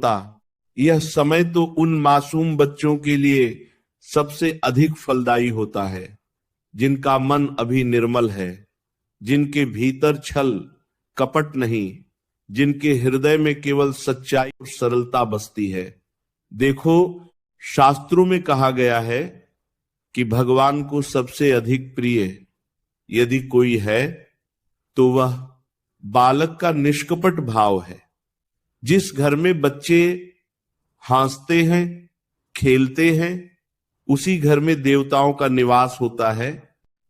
यह समय तो उन मासूम बच्चों के लिए सबसे अधिक फलदायी होता है जिनका मन अभी निर्मल है, जिनके भीतर छल कपट नहीं, जिनके हृदय में केवल सच्चाई और सरलता बसती है। देखो, शास्त्रों में कहा गया है कि भगवान को सबसे अधिक प्रिय यदि कोई है तो वह बालक का निष्कपट भाव है। जिस घर में बच्चे हंसते हैं, खेलते हैं, उसी घर में देवताओं का निवास होता है।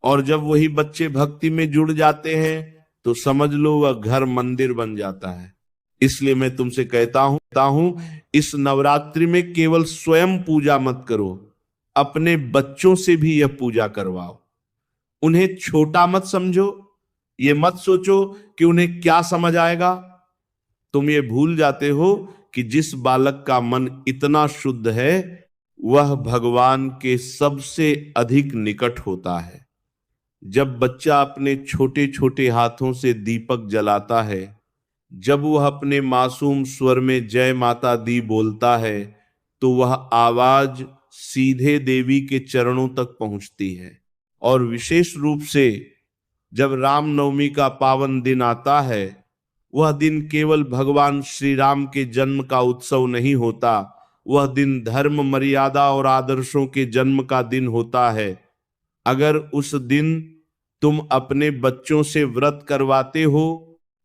और जब वही बच्चे भक्ति में जुड़ जाते हैं तो समझ लो वह घर मंदिर बन जाता है। इसलिए मैं तुमसे कहता हूं इस नवरात्रि में केवल स्वयं पूजा मत करो, अपने बच्चों से भी यह पूजा करवाओ। उन्हें छोटा मत समझो, ये मत सोचो कि उन्हें क्या समझ आएगा। तुम ये भूल जाते हो कि जिस बालक का मन इतना शुद्ध है वह भगवान के सबसे अधिक निकट होता है। जब बच्चा अपने छोटे छोटे हाथों से दीपक जलाता है, जब वह अपने मासूम स्वर में जय माता दी बोलता है, तो वह आवाज सीधे देवी के चरणों तक पहुंचती है। और विशेष रूप से जब रामनवमी का पावन दिन आता है, वह दिन केवल भगवान श्री राम के जन्म का उत्सव नहीं होता, वह दिन धर्म, मर्यादा और आदर्शों के जन्म का दिन होता है। अगर उस दिन तुम अपने बच्चों से व्रत करवाते हो,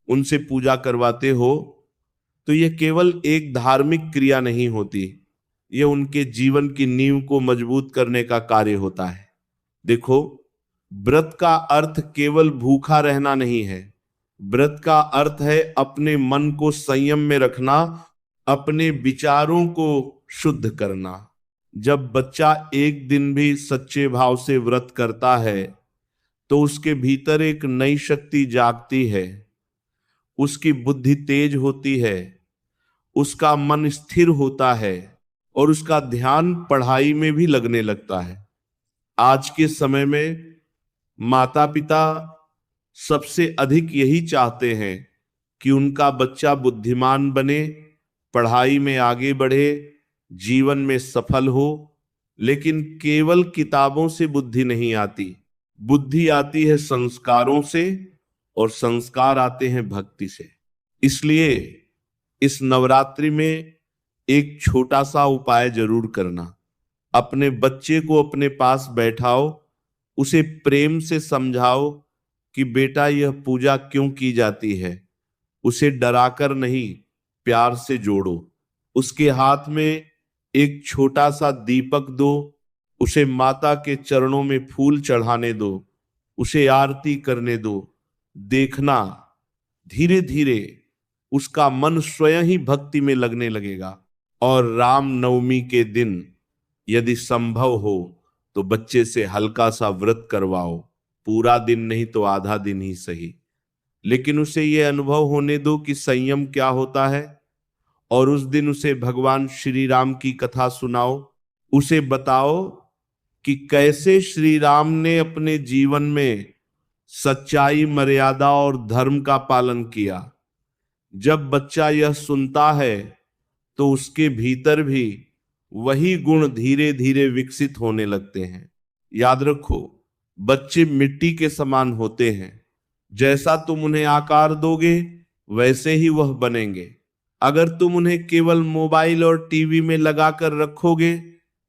उनसे पूजा करवाते हो, तो यह केवल एक धार्मिक क्रिया नहीं होती, यह उनके जीवन की नींव को मजबूत करने का कार्य होता है। देखो, व्रत का अर्थ केवल भूखा रहना नहीं है। व्रत का अर्थ है अपने मन को संयम में रखना, अपने विचारों को शुद्ध करना। जब बच्चा एक दिन भी सच्चे भाव से व्रत करता है तो उसके भीतर एक नई शक्ति जागती है, उसकी बुद्धि तेज होती है, उसका मन स्थिर होता है और उसका ध्यान पढ़ाई में भी लगने लगता है। आज के समय में माता पिता सबसे अधिक यही चाहते हैं कि उनका बच्चा बुद्धिमान बने, पढ़ाई में आगे बढ़े, जीवन में सफल हो। लेकिन केवल किताबों से बुद्धि नहीं आती, बुद्धि आती है संस्कारों से और संस्कार आते हैं भक्ति से। इसलिए इस नवरात्रि में एक छोटा सा उपाय जरूर करना। अपने बच्चे को अपने पास बैठाओ, उसे प्रेम से समझाओ कि बेटा यह पूजा क्यों की जाती है। उसे डराकर नहीं, प्यार से जोड़ो। उसके हाथ में एक छोटा सा दीपक दो, उसे माता के चरणों में फूल चढ़ाने दो, उसे आरती करने दो। देखना, धीरे धीरे उसका मन स्वयं ही भक्ति में लगने लगेगा। और राम नवमी के दिन यदि संभव हो तो बच्चे से हल्का सा व्रत करवाओ, पूरा दिन नहीं तो आधा दिन ही सही, लेकिन उसे यह अनुभव होने दो कि संयम क्या होता है। और उस दिन उसे भगवान श्री राम की कथा सुनाओ, उसे बताओ कि कैसे श्री राम ने अपने जीवन में सच्चाई, मर्यादा और धर्म का पालन किया। जब बच्चा यह सुनता है तो उसके भीतर भी वही गुण धीरे धीरे विकसित होने लगते हैं। याद रखो, बच्चे मिट्टी के समान होते हैं, जैसा तुम उन्हें आकार दोगे वैसे ही वह बनेंगे। अगर तुम उन्हें केवल मोबाइल और टीवी में लगाकर रखोगे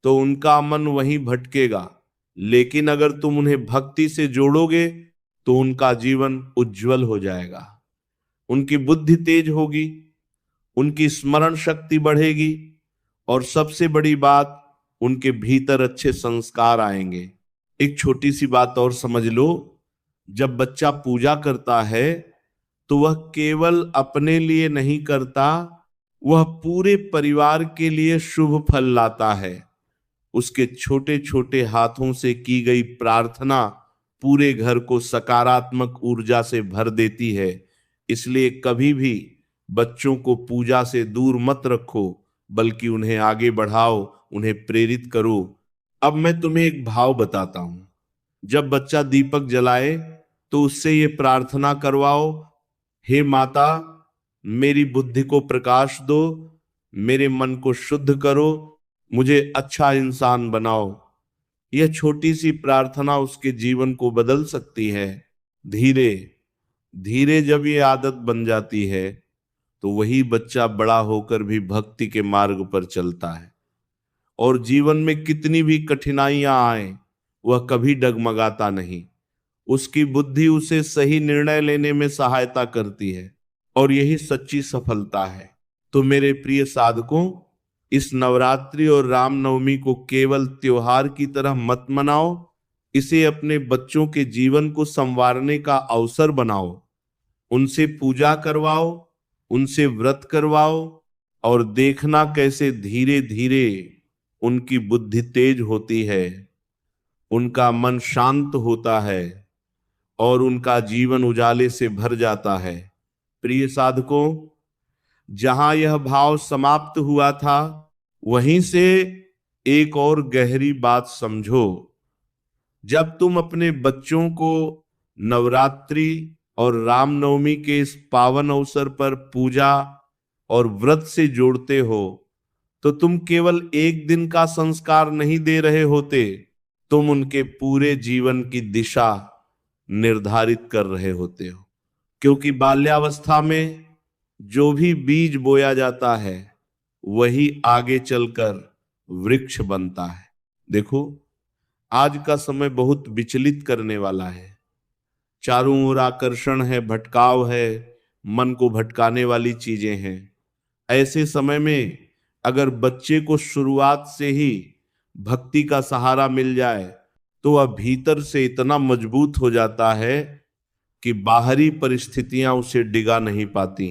तो उनका मन वहीं भटकेगा, लेकिन अगर तुम उन्हें भक्ति से जोड़ोगे तो उनका जीवन उज्जवल हो जाएगा। उनकी बुद्धि तेज होगी, उनकी स्मरण शक्ति बढ़ेगी और सबसे बड़ी बात, उनके भीतर अच्छे संस्कार आएंगे। एक छोटी सी बात और समझ लो, जब बच्चा पूजा करता है तो वह केवल अपने लिए नहीं करता, वह पूरे परिवार के लिए शुभ फल लाता है। उसके छोटे छोटे हाथों से की गई प्रार्थना पूरे घर को सकारात्मक ऊर्जा से भर देती है। इसलिए कभी भी बच्चों को पूजा से दूर मत रखो, बल्कि उन्हें आगे बढ़ाओ, उन्हें प्रेरित करो। अब मैं तुम्हें एक भाव बताता हूं। जब बच्चा दीपक जलाए तो उससे ये प्रार्थना करवाओ, हे माता, मेरी बुद्धि को प्रकाश दो, मेरे मन को शुद्ध करो, मुझे अच्छा इंसान बनाओ। यह छोटी सी प्रार्थना उसके जीवन को बदल सकती है। धीरे धीरे जब ये आदत बन जाती है तो वही बच्चा बड़ा होकर भी भक्ति के मार्ग पर चलता है, और जीवन में कितनी भी कठिनाइयां आए वह कभी डगमगाता नहीं। उसकी बुद्धि उसे सही निर्णय लेने में सहायता करती है, और यही सच्ची सफलता है। तो मेरे प्रिय साधकों, इस नवरात्रि और रामनवमी को केवल त्योहार की तरह मत मनाओ, इसे अपने बच्चों के जीवन को संवारने का अवसर बनाओ। उनसे पूजा करवाओ, उनसे व्रत करवाओ, और देखना कैसे धीरे धीरे उनकी बुद्धि तेज होती है, उनका मन शांत होता है, और उनका जीवन उजाले से भर जाता है। प्रिय साधकों, जहां यह भाव समाप्त हुआ था वहीं से एक और गहरी बात समझो। जब तुम अपने बच्चों को नवरात्रि और रामनवमी के इस पावन अवसर पर पूजा और व्रत से जोड़ते हो तो तुम केवल एक दिन का संस्कार नहीं दे रहे होते, तुम उनके पूरे जीवन की दिशा निर्धारित कर रहे होते हो। क्योंकि बाल्यावस्था में जो भी बीज बोया जाता है वही आगे चलकर वृक्ष बनता है। देखो, आज का समय बहुत विचलित करने वाला है। चारों ओर आकर्षण है, भटकाव है, मन को भटकाने वाली चीजें हैं। ऐसे समय में अगर बच्चे को शुरुआत से ही भक्ति का सहारा मिल जाए तो वह भीतर से इतना मजबूत हो जाता है कि बाहरी परिस्थितियां उसे डिगा नहीं पाती।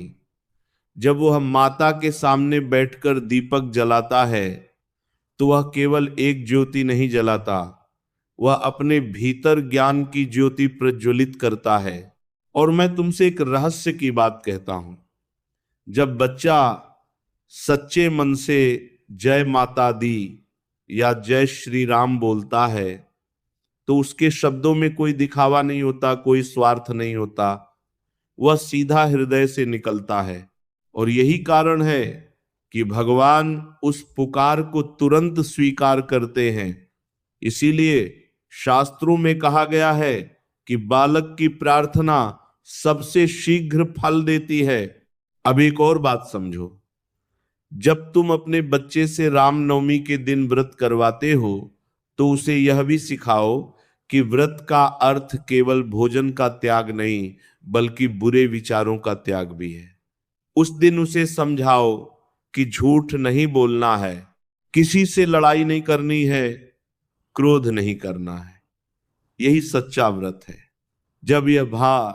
जब वह माता के सामने बैठकर दीपक जलाता है तो वह केवल एक ज्योति नहीं जलाता, वह अपने भीतर ज्ञान की ज्योति प्रज्वलित करता है। और मैं तुमसे एक रहस्य की बात कहता हूं, जब बच्चा सच्चे मन से जय माता दी या जय श्री राम बोलता है तो उसके शब्दों में कोई दिखावा नहीं होता, कोई स्वार्थ नहीं होता, वह सीधा हृदय से निकलता है। और यही कारण है कि भगवान उस पुकार को तुरंत स्वीकार करते हैं। इसीलिए शास्त्रों में कहा गया है कि बालक की प्रार्थना सबसे शीघ्र फल देती है। अब एक और बात समझो, जब तुम अपने बच्चे से रामनवमी के दिन व्रत करवाते हो तो उसे यह भी सिखाओ कि व्रत का अर्थ केवल भोजन का त्याग नहीं बल्कि बुरे विचारों का त्याग भी है। उस दिन उसे समझाओ कि झूठ नहीं बोलना है, किसी से लड़ाई नहीं करनी है, क्रोध नहीं करना है। यही सच्चा व्रत है। जब यह भाव